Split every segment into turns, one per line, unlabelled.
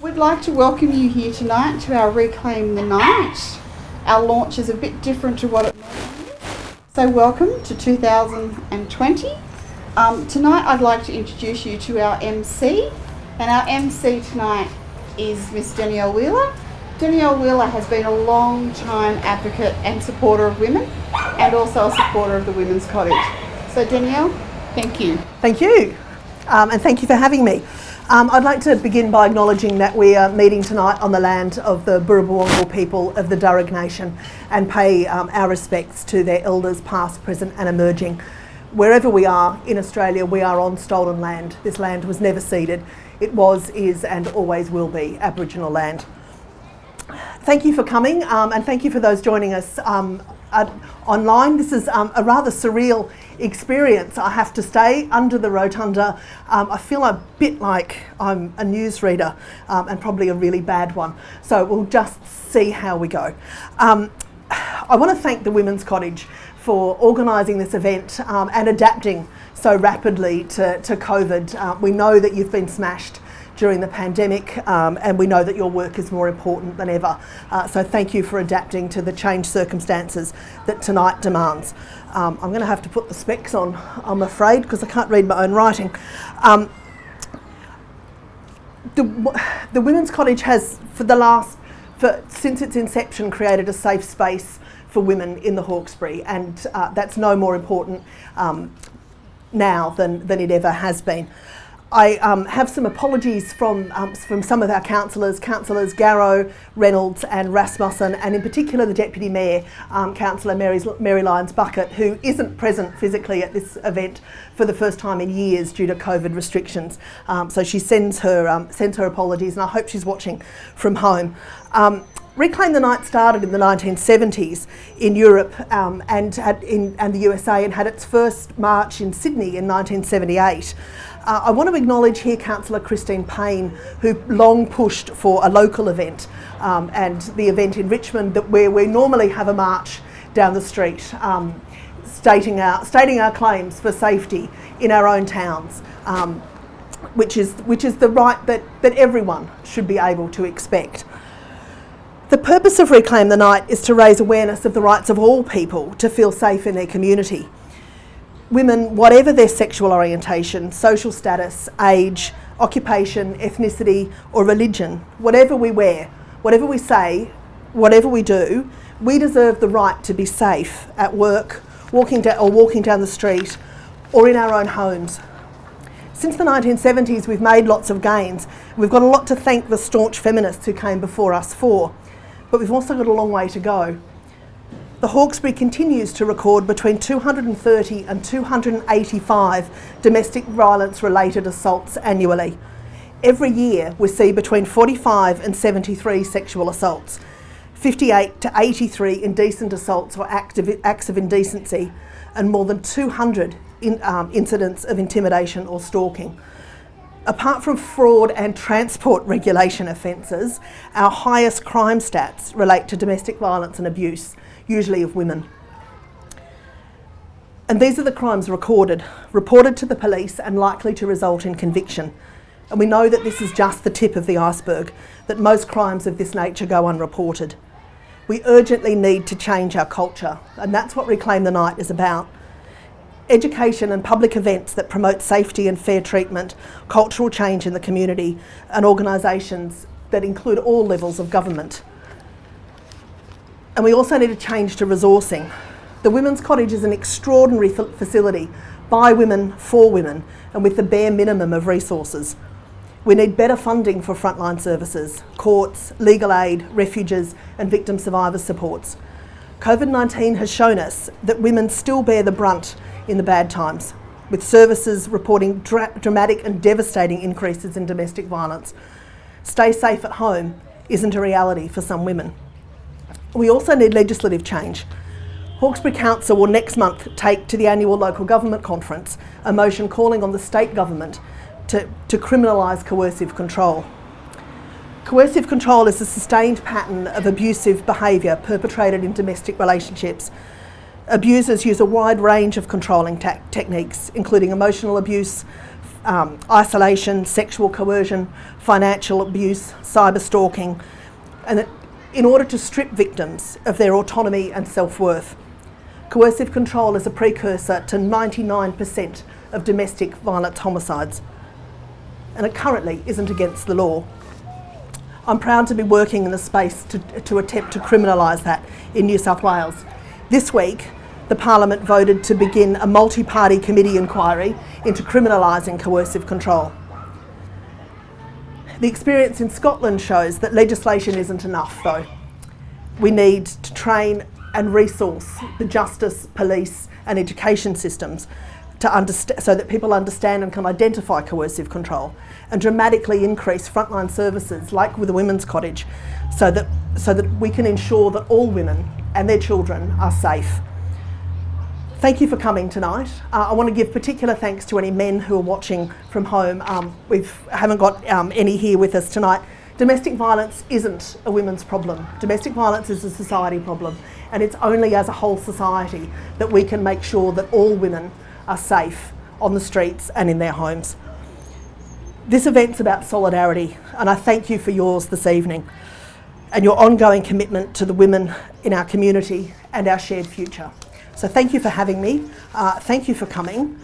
We'd like to welcome you here tonight to our Reclaim the Night. Our launch is a bit different to what it normally is. So welcome to 2020. Tonight I'd like to introduce you to our MC. And our MC tonight is Miss Danielle Wheeler. Danielle Wheeler has been a long time advocate and supporter of women and also a supporter of the Women's Cottage. So Danielle, thank you.
Thank you, and thank you for having me. I'd like to begin by acknowledging that we are meeting tonight on the land of the Burrabawongal people of the Darug Nation and pay our respects to their elders past, present and emerging. Wherever we are in Australia, we are on stolen land. This land was never ceded. It was, is and always will be Aboriginal land. Thank you for coming and thank you for those joining us online. This is a rather surreal experience, I have to say, under the rotunda. I feel a bit like I'm a newsreader and probably a really bad one. So we'll just see how we go. I want to thank the Women's Cottage for organising this event and adapting so rapidly to COVID. We know that you've been smashed during the pandemic and we know that your work is more important than ever. So thank you for adapting to the changed circumstances that tonight demands. I'm going to have to put the specs on, I'm afraid, because I can't read my own writing. The Women's Cottage has, since its inception, created a safe space for women in the Hawkesbury, and that's no more important now than it ever has been. I have some apologies from some of our councillors Garrow, Reynolds and Rasmussen, and in particular the Deputy Mayor, Councillor Mary Lyons Bucket, who isn't present physically at this event for the first time in years due to COVID restrictions. So she sends her apologies, and I hope she's watching from home. Reclaim the Night started in the 1970s in Europe and the USA, and had its first march in Sydney in 1978. I want to acknowledge here Councillor Christine Payne, who long pushed for a local event, and the event in Richmond where we normally have a march down the street stating our claims for safety in our own towns, which is the right that everyone should be able to expect. The purpose of Reclaim the Night is to raise awareness of the rights of all people to feel safe in their community. Women, whatever their sexual orientation, social status, age, occupation, ethnicity or religion, whatever we wear, whatever we say, whatever we do, we deserve the right to be safe at work, walking down the street or in our own homes. Since the 1970s we've made lots of gains. We've got a lot to thank the staunch feminists who came before us for, but we've also got a long way to go. The Hawkesbury continues to record between 230 and 285 domestic violence related assaults annually. Every year we see between 45 and 73 sexual assaults, 58 to 83 indecent assaults or acts of indecency, and more than 200 incidents of intimidation or stalking. Apart from fraud and transport regulation offences, our highest crime stats relate to domestic violence and abuse, usually of women. And these are the crimes reported to the police and likely to result in conviction. And we know that this is just the tip of the iceberg, that most crimes of this nature go unreported. We urgently need to change our culture, and that's what Reclaim the Night is about. Education and public events that promote safety and fair treatment, cultural change in the community, and organisations that include all levels of government. And we also need a change to resourcing. The Women's Cottage is an extraordinary facility by women, for women, and with the bare minimum of resources. We need better funding for frontline services, courts, legal aid, refuges and victim survivor supports. COVID-19 has shown us that women still bear the brunt in the bad times, with services reporting dramatic and devastating increases in domestic violence. Stay safe at home isn't a reality for some women. We also need legislative change. Hawkesbury Council will next month take to the annual local government conference a motion calling on the state government to criminalise coercive control. Coercive control is a sustained pattern of abusive behaviour perpetrated in domestic relationships. Abusers use a wide range of controlling techniques, including emotional abuse, isolation, sexual coercion, financial abuse, cyber stalking, and that in order to strip victims of their autonomy and self-worth. Coercive control is a precursor to 99% of domestic violence homicides, and it currently isn't against the law. I'm proud to be working in the space to attempt to criminalise that in New South Wales. This week, the Parliament voted to begin a multi-party committee inquiry into criminalising coercive control. The experience in Scotland shows that legislation isn't enough, though. We need to train and resource the justice, police and education systems so that people understand and can identify coercive control, and dramatically increase frontline services like with the Women's Cottage so that we can ensure that all women and their children are safe. Thank you for coming tonight. I want to give particular thanks to any men who are watching from home. We haven't got any here with us tonight. Domestic violence isn't a women's problem. Domestic violence is a society problem, and it's only as a whole society that we can make sure that all women are safe on the streets and in their homes. This event's about solidarity, and I thank you for yours this evening and your ongoing commitment to the women in our community and our shared future. So thank you for having me, thank you for coming,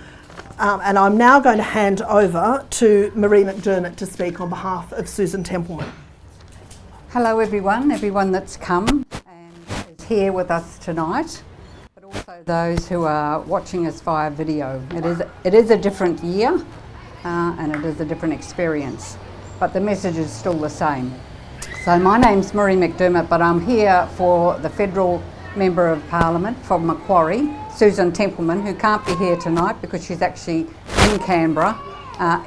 and I'm now going to hand over to Marie McDermott to speak on behalf of Susan Templeman.
Hello everyone that's come and is here with us tonight, but also those who are watching us via video. It is a different year and it is a different experience, but the message is still the same. So my name's Marie McDermott, but I'm here for the Federal Member of Parliament from Macquarie, Susan Templeman, who can't be here tonight because she's actually in Canberra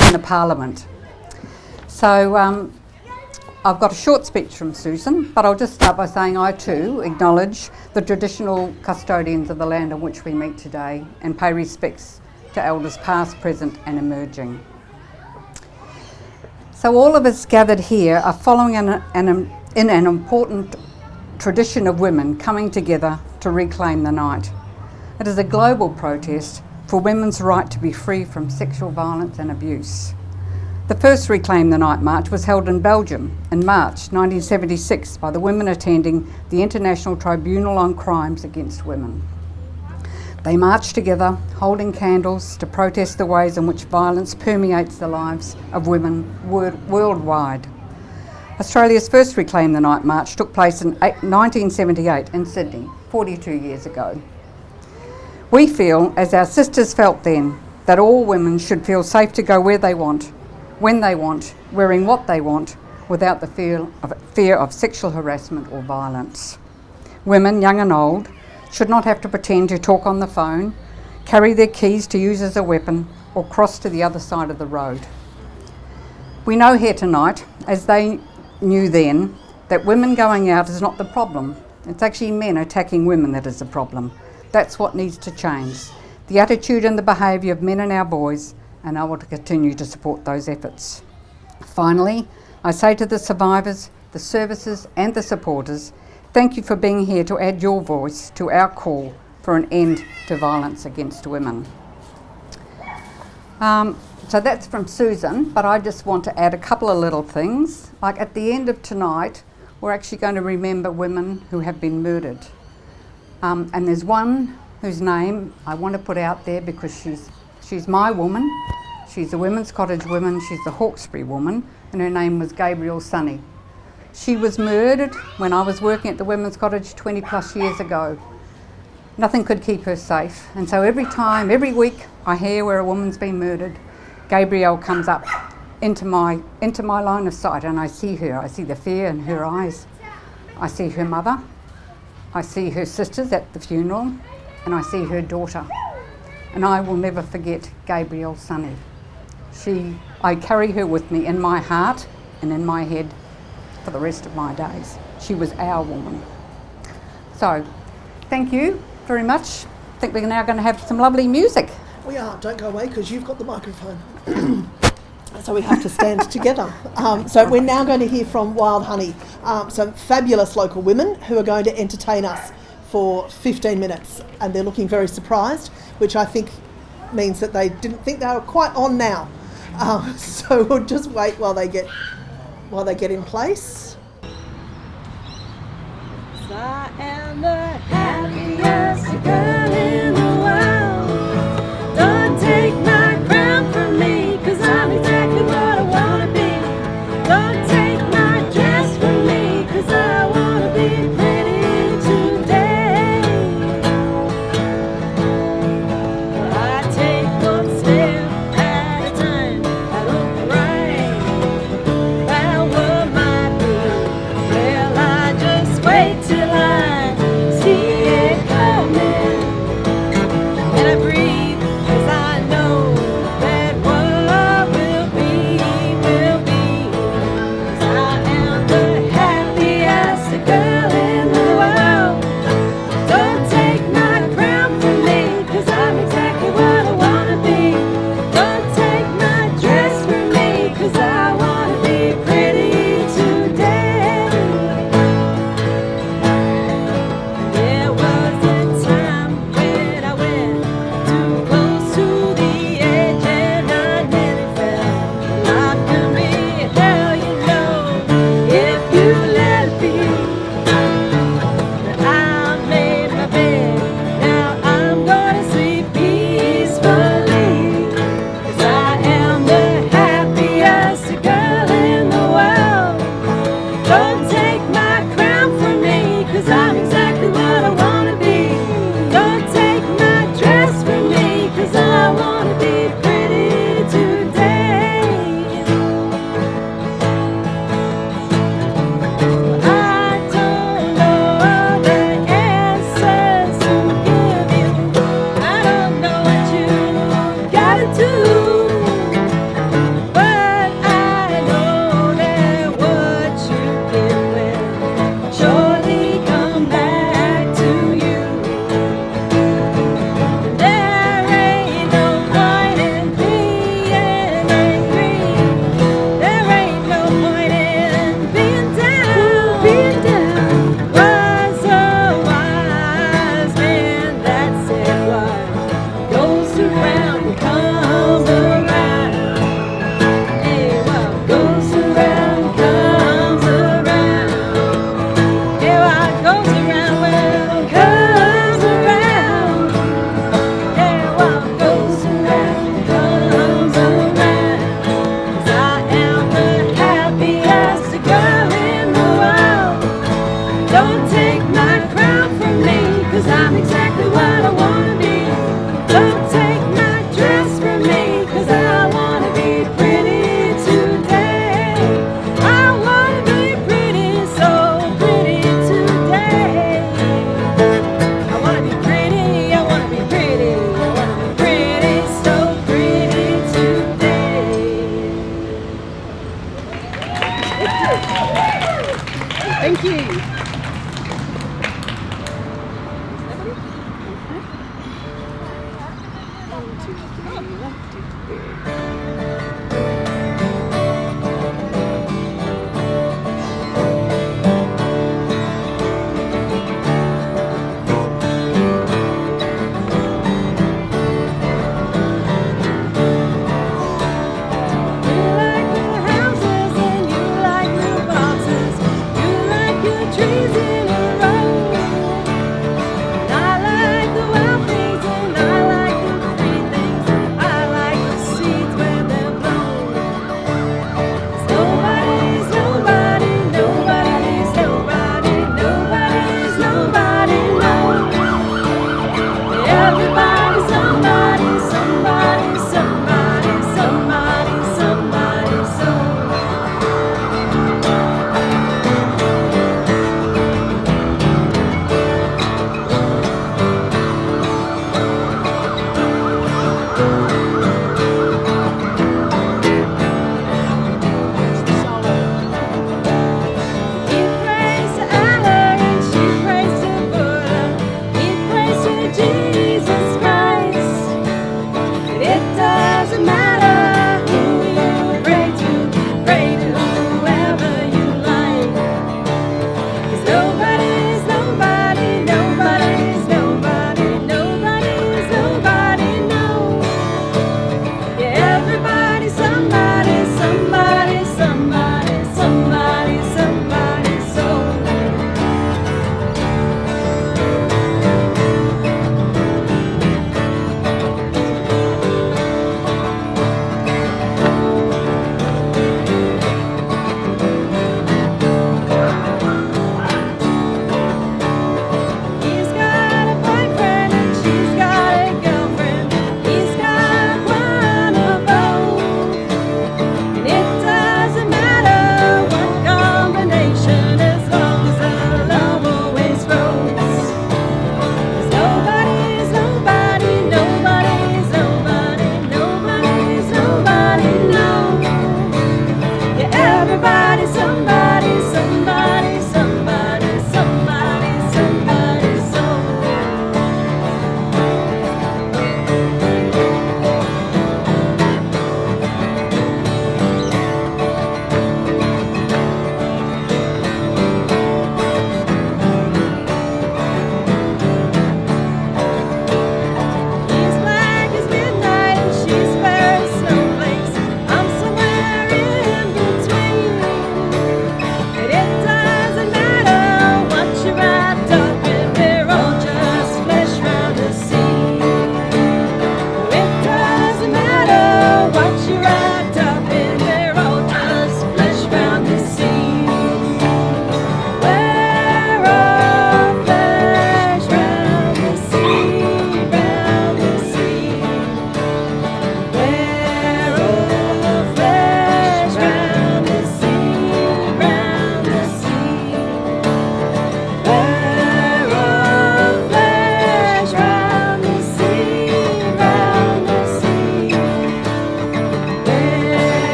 in the Parliament. So I've got a short speech from Susan, but I'll just start by saying I too acknowledge the traditional custodians of the land on which we meet today and pay respects to elders past, present and emerging. So all of us gathered here are following in an important tradition of women coming together to reclaim the night. It is a global protest for women's right to be free from sexual violence and abuse. The first Reclaim the Night march was held in Belgium in March 1976 by the women attending the International Tribunal on Crimes Against Women. They marched together, holding candles to protest the ways in which violence permeates the lives of women worldwide. Australia's first Reclaim the Night march took place in 1978 in Sydney, 42 years ago. We feel, as our sisters felt then, that all women should feel safe to go where they want, when they want, wearing what they want, without the fear of sexual harassment or violence. Women, young and old, should not have to pretend to talk on the phone, carry their keys to use as a weapon, or cross to the other side of the road. We know here tonight, as they knew then, that women going out is not the problem. It's actually men attacking women that is the problem. That's what needs to change. The attitude and the behaviour of men and our boys, and I want to continue to support those efforts. Finally, I say to the survivors, the services and the supporters, thank you for being here to add your voice to our call for an end to violence against women. So that's from Susan, but I just want to add a couple of little things. Like at the end of tonight, we're actually going to remember women who have been murdered. And there's one whose name I want to put out there because she's my woman. She's a Women's Cottage woman, she's the Hawkesbury woman, and her name was Gabrielle Sunny. She was murdered when I was working at the Women's Cottage 20 plus years ago. Nothing could keep her safe. And so every week I hear where a woman's been murdered, Gabrielle comes up into my line of sight, and I see her. I see the fear in her eyes. I see her mother. I see her sisters at the funeral, and I see her daughter. And I will never forget Gabrielle Sunny. I carry her with me in my heart and in my head for the rest of my days. She was our woman. So, thank you very much. I think we're now going to have some lovely music.
We are. Don't go away because you've got the microphone. So we have to stand together. So we're now going to hear from Wild Honey, some fabulous local women who are going to entertain us for 15 minutes. And they're looking very surprised, which I think means that they didn't think they were quite on now. So we'll just wait while they get in place.
I am the happiest girl in the world. Don't take my crown from me, 'cause I'm exactly what I wanna be. Don't take my dress from me, 'cause I wanna be pretty today. I take one step at a time. I don't cry. Well, what might be? Well, I just wait till I see it coming.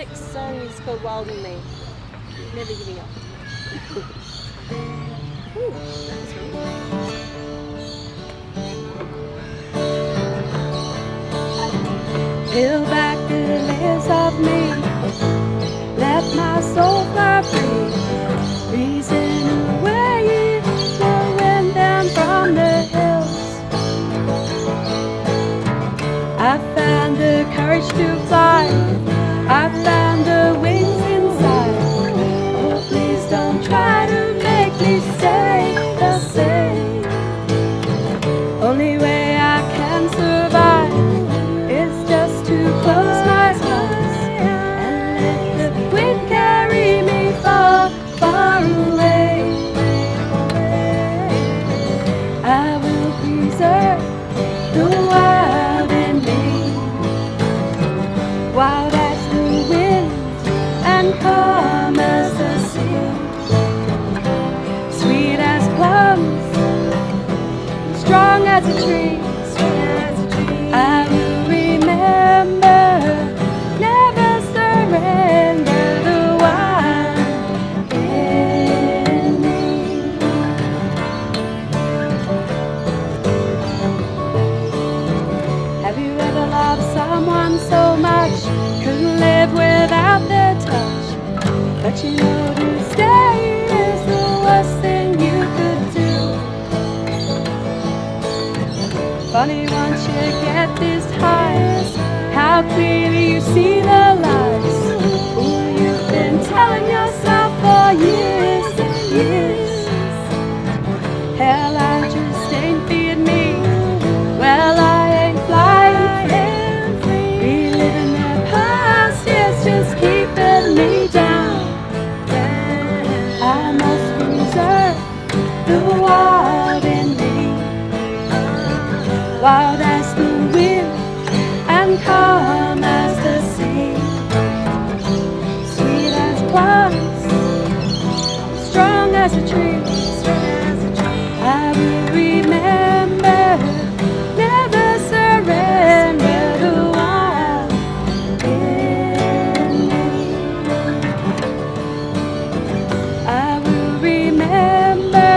next song is called Wild in Me. Never giving up. Ooh, that was really good. Peel back the layers of me. Let my soul fly free. Reason away the wind down from the hills. I found the courage to fly. I found the wings inside. Oh, please don't try to make me stay the same. Only way I can survive is just to close my eyes and let the wind carry me far, far away. I will preserve the wild in me, wild as the wind and calm as the sea, sweet as plums, strong as a tree. I will remember, never surrender the wild in me. Have you ever loved someone so much, couldn't live without their touch, but you know to stay is the worst thing you could do? Funny once you get this high, how clearly you see the lies. Ooh, you've been telling yourself for years and years. Hell, I just ain't feared me. Well, I ain't flying free. Reliving their past years just keeping me down. I must preserve the wild in me, wild as the wind and calm as the sea, sweet as plums, strong as a tree. I will remember, never surrender the wild in me. I will remember,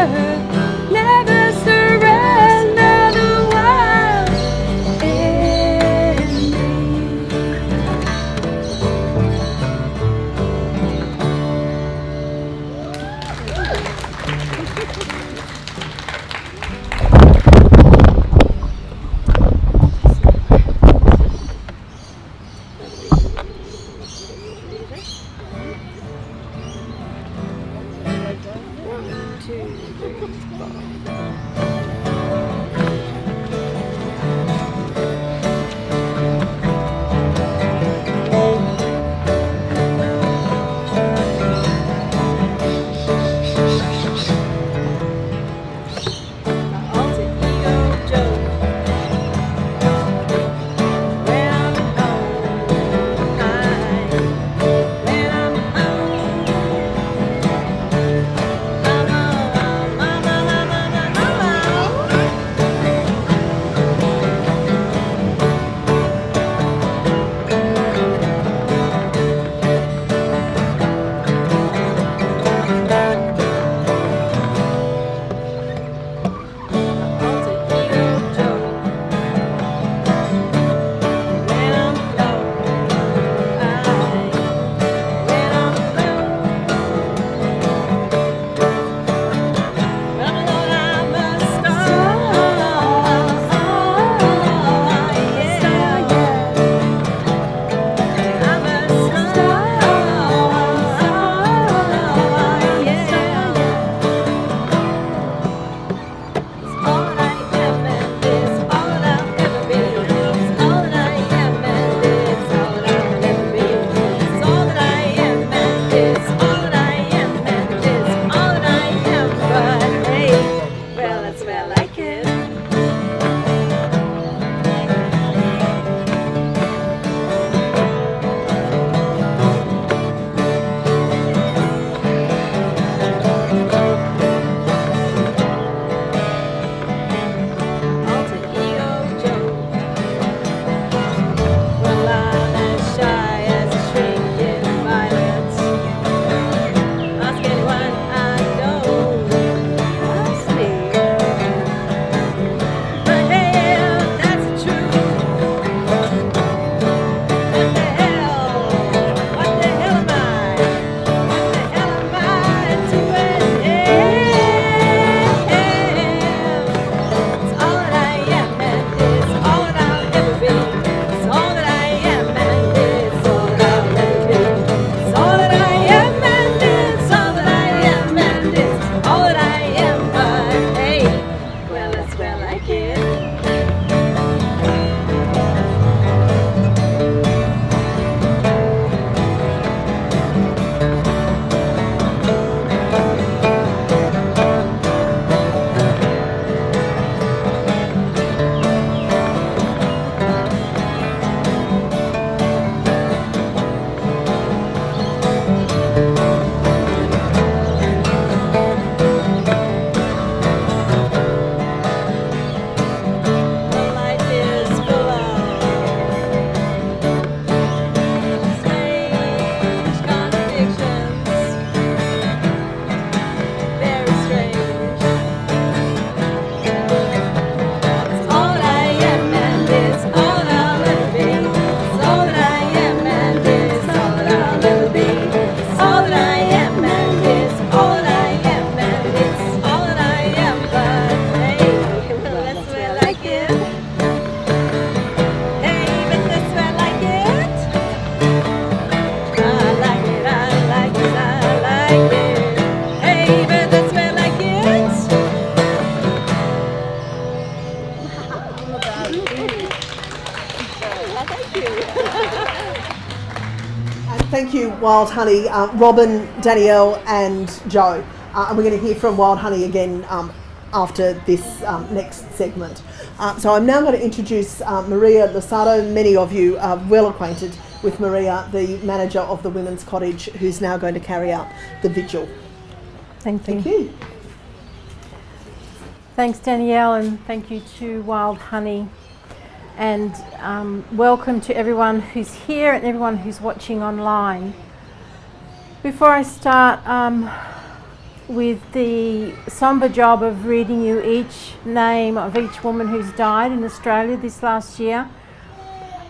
never surrender the wild in me.
Wild Honey, Robin, Danielle and Joe. And we're going to hear from Wild Honey again after this next segment. So I'm now going to introduce Maria Losado. Many of you are well acquainted with Maria, the manager of the Women's Cottage, who's now going to carry out the vigil.
Thank
Thank you.
Thanks, Danielle, and thank you to Wild Honey. And welcome to everyone who's here and everyone who's watching online. Before I start with the sombre job of reading you each name of each woman who's died in Australia this last year,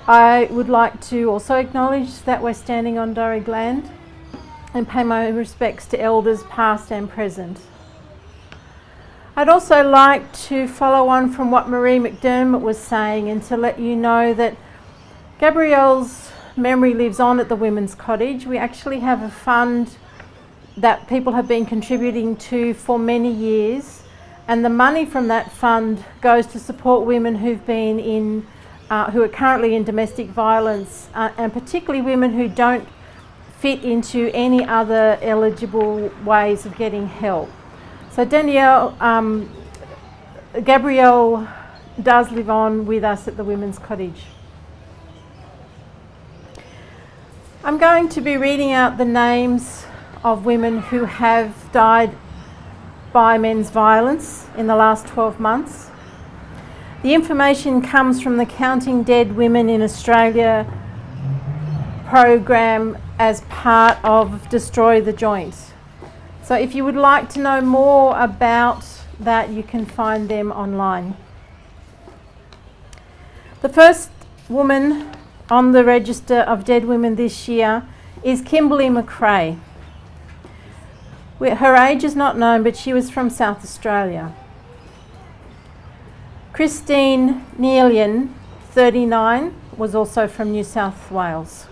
I would like to also acknowledge that we're standing on Darug land and pay my respects to elders past and present. I'd also like to follow on from what Marie McDermott was saying and to let you know that Gabrielle's memory lives on at the Women's Cottage. We actually have a fund that people have been contributing to for many years, and the money from that fund goes to support women who've been in who are currently in domestic violence, and particularly women who don't fit into any other eligible ways of getting help. So Gabrielle does live on with us at the Women's Cottage. I'm going to be reading out the names of women who have died by men's violence in the last 12 months. The information comes from the Counting Dead Women in Australia program as part of Destroy the Joint. So if you would like to know more about that, you can find them online. The first woman on the register of dead women this year is Kimberly McRae. Her age is not known, but she was from South Australia. Christine Neelian, 39, was also from New South Wales.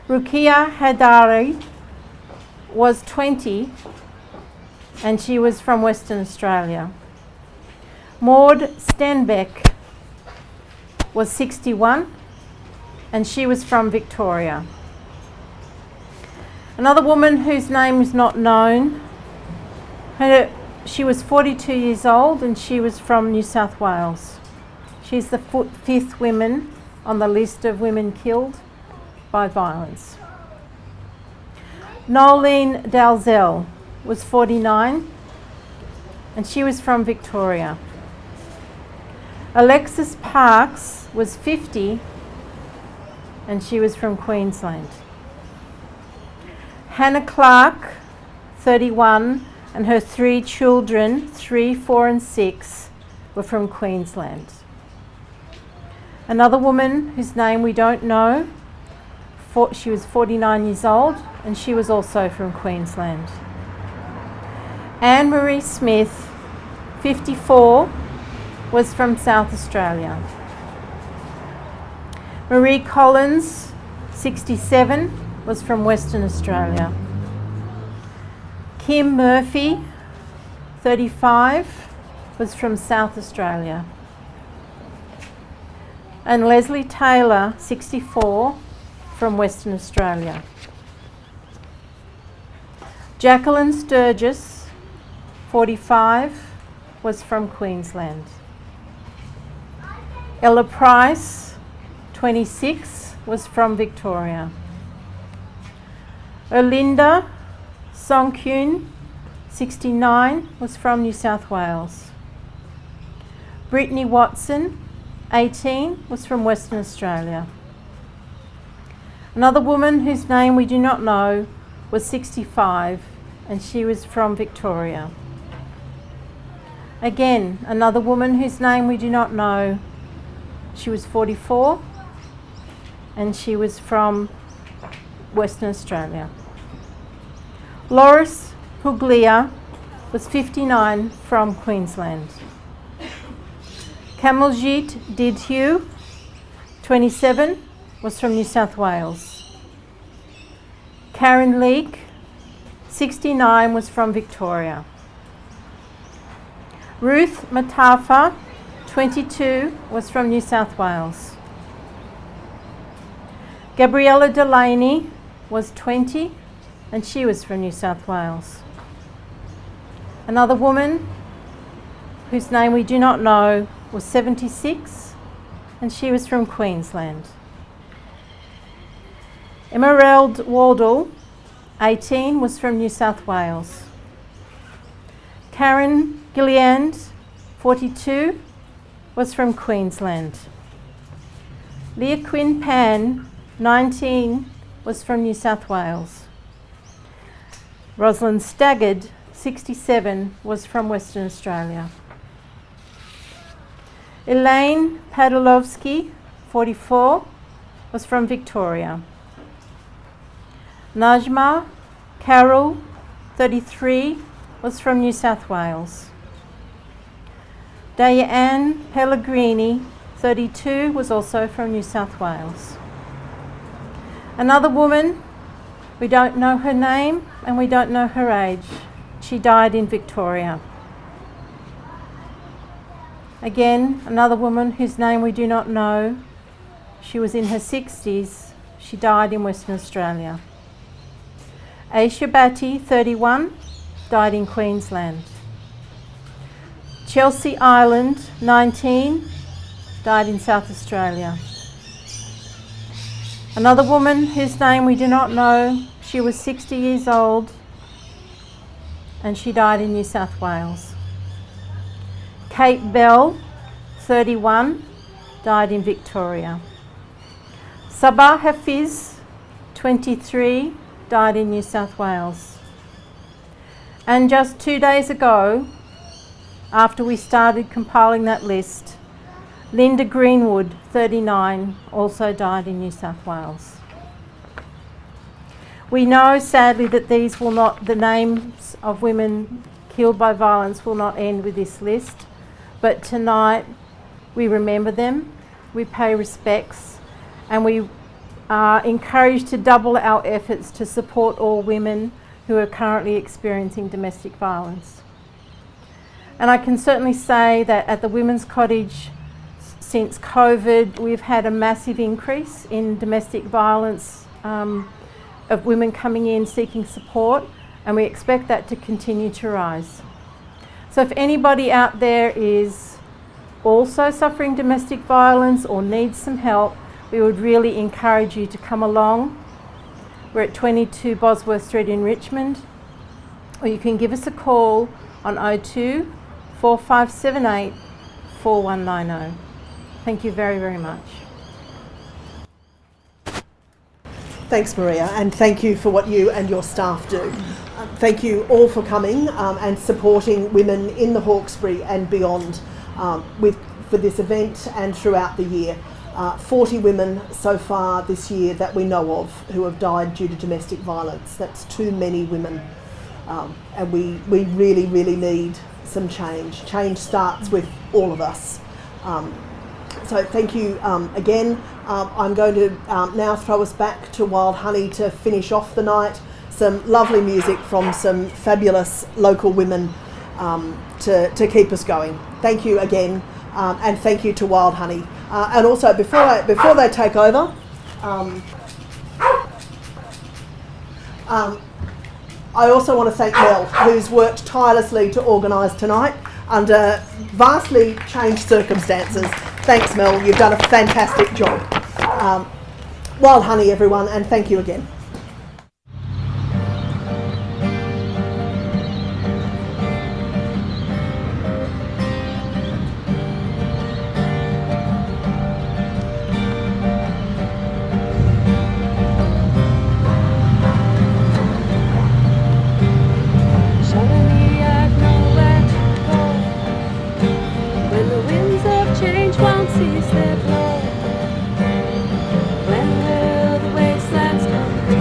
Rukia Hadari was 20, and she was from Western Australia. Maud Stenbeck was 61, and she was from Victoria. Another woman whose name is not known, she was 42 years old and she was from New South Wales. She's the fifth woman on the list of women killed by violence. Nolene Dalzell was 49 and she was from Victoria. Alexis Parks was 50 and she was from Queensland. Hannah Clark, 31, and her 3 children, 3, 4 and 6, were from Queensland. Another woman whose name we don't know, she was 49 years old and she was also from Queensland. Anne-Marie Smith, 54, was from South Australia. Marie Collins, 67, was from Western Australia. Kim Murphy, 35, was from South Australia. And Leslie Taylor, 64, from Western Australia. Jacqueline Sturgis, 45, was from Queensland. Ella Price, 26, was from Victoria. Erlinda Songkyun, 69, was from New South Wales. Brittany Watson, 18, was from Western Australia. Another woman whose name we do not know was 65 and she was from Victoria. Again, another woman whose name we do not know, she was 44 and she was from Western Australia. Loris Puglia was 59 from Queensland. Kamaljit Didhu, 27, was from New South Wales. Karen Leake, 69, was from Victoria. Ruth Matafa, 22, was from New South Wales. Gabriella Delaney, was 20, and she was from New South Wales. Another woman, whose name we do not know, was 76, and she was from Queensland. Emerald Wardle, 18, was from New South Wales. Karen Gilliand, 42, was from Queensland. Leah Quinn Pan, 19, was from New South Wales. Rosalind Staggard, 67, was from Western Australia. Elaine Padalovsky, 44, was from Victoria. Najma Carroll, 33, was from New South Wales. Diane Pellegrini, 32, was also from New South Wales. Another woman, we don't know her name and we don't know her age. She died in Victoria. Again, another woman whose name we do not know. She was in her 60s. She died in Western Australia. Aisha Batty, 31, died in Queensland. Chelsea Island, 19, died in South Australia. Another woman whose name we do not know. She was 60 years old and she died in New South Wales. Kate Bell, 31, died in Victoria. Sabah Hafiz, 23, died in New South Wales. And just 2 days ago, after we started compiling that list, Linda Greenwood, 39, also died in New South Wales. We know, sadly, that the names of women killed by violence will not end with this list, but tonight we remember them, we pay respects, and we are encouraged to double our efforts to support all women who are currently experiencing domestic violence. And I can certainly say that at the Women's Cottage, since COVID, we've had a massive increase in domestic violence of women coming in seeking support, and we expect that to continue to rise. So if anybody out there is also suffering domestic violence or needs some help, we would really encourage you to come along. We're at 22 Bosworth Street in Richmond, or you can give us a call on 02 4578 4190. Thank you very, very much.
Thanks, Maria, and thank you for what you and your staff do. Thank you all for coming and supporting women in the Hawkesbury and beyond for this event and throughout the year. 40 women so far this year that we know of who have died due to domestic violence. That's too many women, and we really, really need some change. Change starts with all of us. So thank you again. I'm going to now throw us back to Wild Honey to finish off the night. Some lovely music from some fabulous local women to keep us going. Thank you again, and thank you to Wild Honey. And also, before they take over, I also want to thank Mel, who's worked tirelessly to organise tonight under vastly changed circumstances. Thanks, Mel. You've done a fantastic job. Wild Honey, everyone, and thank you again.
Won't cease their flow. When will the wastelands come?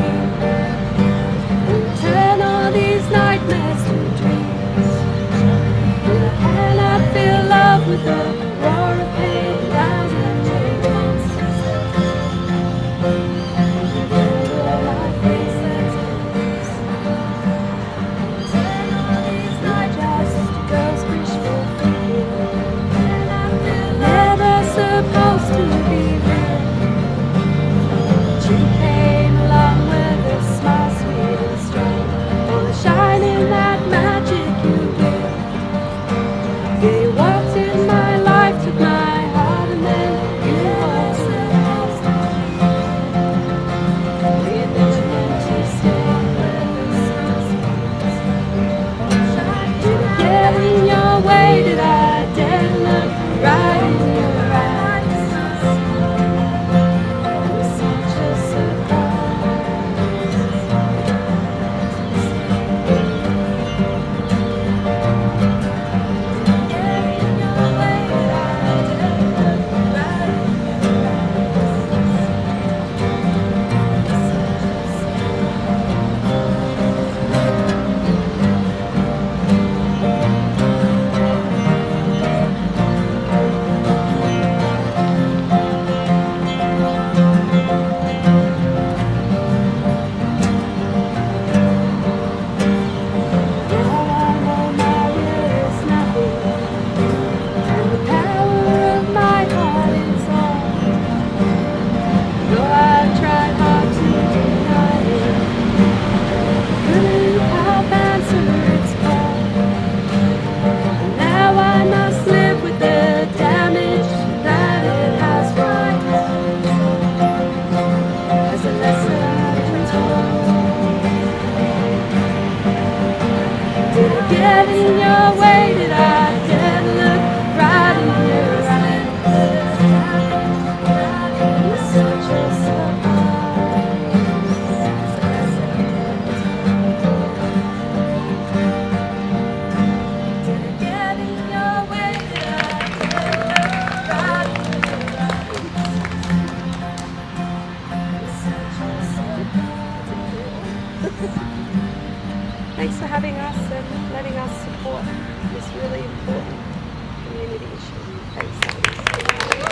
letting us support this really important community issue. Thanks, Amy.